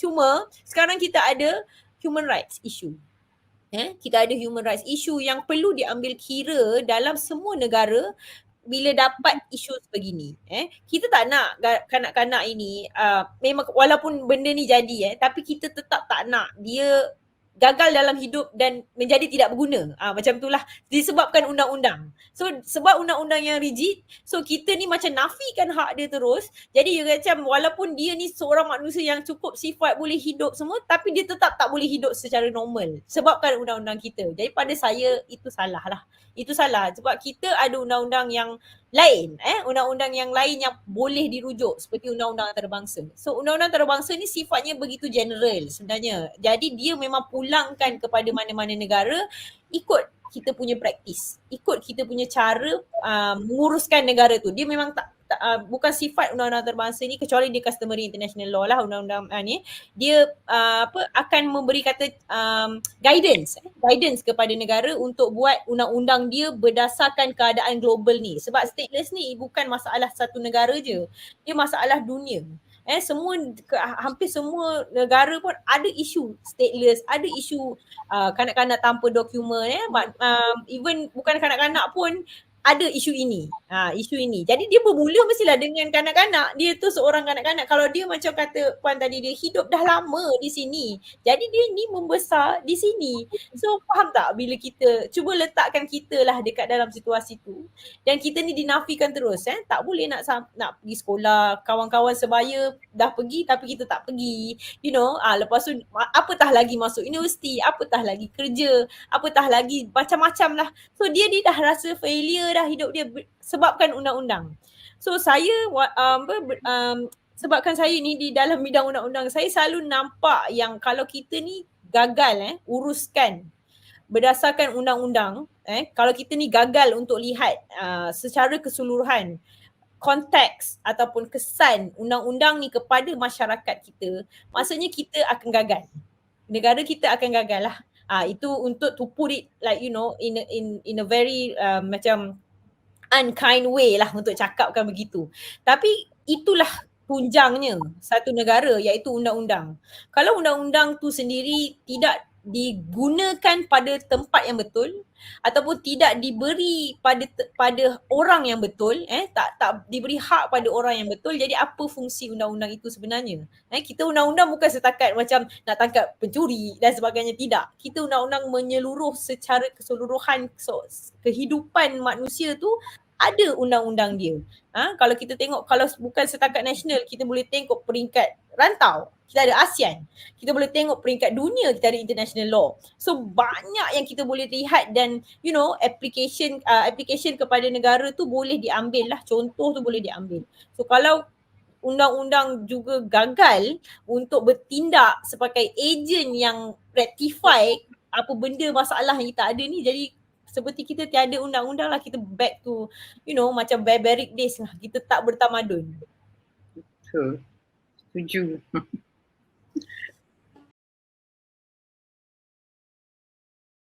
Cuma sekarang kita ada human rights issue. Kita ada human rights issue yang perlu diambil kira dalam semua negara bila dapat isu sebegini. Kita tak nak kanak-kanak ini memang walaupun benda ni jadi tapi kita tetap tak nak dia gagal dalam hidup dan menjadi tidak berguna. Macam itulah disebabkan undang-undang. So sebab undang-undang yang rigid, so kita ni macam nafikan hak dia terus. Jadi dia macam walaupun dia ni seorang manusia yang cukup sifat boleh hidup semua, tapi dia tetap tak boleh hidup secara normal sebabkan undang-undang kita. Jadi pada saya itu salah lah. Itu salah sebab kita ada undang-undang yang lain, undang-undang yang lain yang boleh dirujuk seperti undang-undang antarabangsa. So undang-undang antarabangsa ni sifatnya begitu general sebenarnya. Jadi dia memang pulangkan kepada mana-mana negara ikut kita punya praktis, ikut kita punya cara menguruskan negara tu. Dia memang bukan sifat undang-undang antarabangsa ni kecuali dia customary international law lah undang-undang ni. Dia akan memberi kata guidance kepada negara untuk buat undang-undang dia berdasarkan keadaan global ni. Sebab stateless ni bukan masalah satu negara je. Dia masalah dunia. Hampir semua negara pun ada isu stateless, ada isu kanak-kanak tanpa dokumen, even bukan kanak-kanak pun ada isu ini. Isu ini. Jadi dia bermula mestilah dengan kanak-kanak. Dia tu seorang kanak-kanak. Kalau dia macam kata Puan tadi, dia hidup dah lama di sini. Jadi dia ni membesar di sini. So faham tak bila kita cuba letakkan kita lah dekat dalam situasi tu. Dan kita ni dinafikan terus. Tak boleh nak pergi sekolah. Kawan-kawan sebaya dah pergi tapi kita tak pergi. You know, lepas tu apatah lagi masuk universiti, apatah lagi kerja, apatah lagi macam-macam lah. So dia dah rasa failure dah hidup dia sebabkan undang-undang. So saya sebabkan saya ni di dalam bidang undang-undang, saya selalu nampak yang kalau kita ni gagal uruskan berdasarkan undang-undang, kalau kita ni gagal untuk lihat secara keseluruhan konteks ataupun kesan undang-undang ni kepada masyarakat kita, maksudnya kita akan gagal. Negara kita akan gagal lah. Itu untuk to put it like you know in a very macam unkind way lah untuk cakapkan begitu. Tapi itulah tunjangnya satu negara iaitu undang-undang. Kalau undang-undang tu sendiri tidak digunakan pada tempat yang betul ataupun tidak diberi pada orang yang betul, tak diberi hak pada orang yang betul, jadi apa fungsi undang-undang itu sebenarnya? Kita undang-undang bukan setakat macam nak tangkap pencuri dan sebagainya, tidak. Kita undang-undang menyeluruh secara keseluruhan kehidupan manusia tu ada undang-undang dia. Kalau kita tengok, kalau bukan setakat nasional, kita boleh tengok peringkat rantau, kita ada ASEAN. Kita boleh tengok peringkat dunia, kita ada international law. So banyak yang kita boleh lihat dan you know application kepada negara tu boleh diambil lah, contoh tu boleh diambil. So kalau undang-undang juga gagal untuk bertindak sebagai ejen yang rectify apa benda masalah yang kita ada ni, jadi seperti kita tiada undang-undang lah, kita back to you know macam barbaric days lah, kita tak bertamadun. Betul, setuju.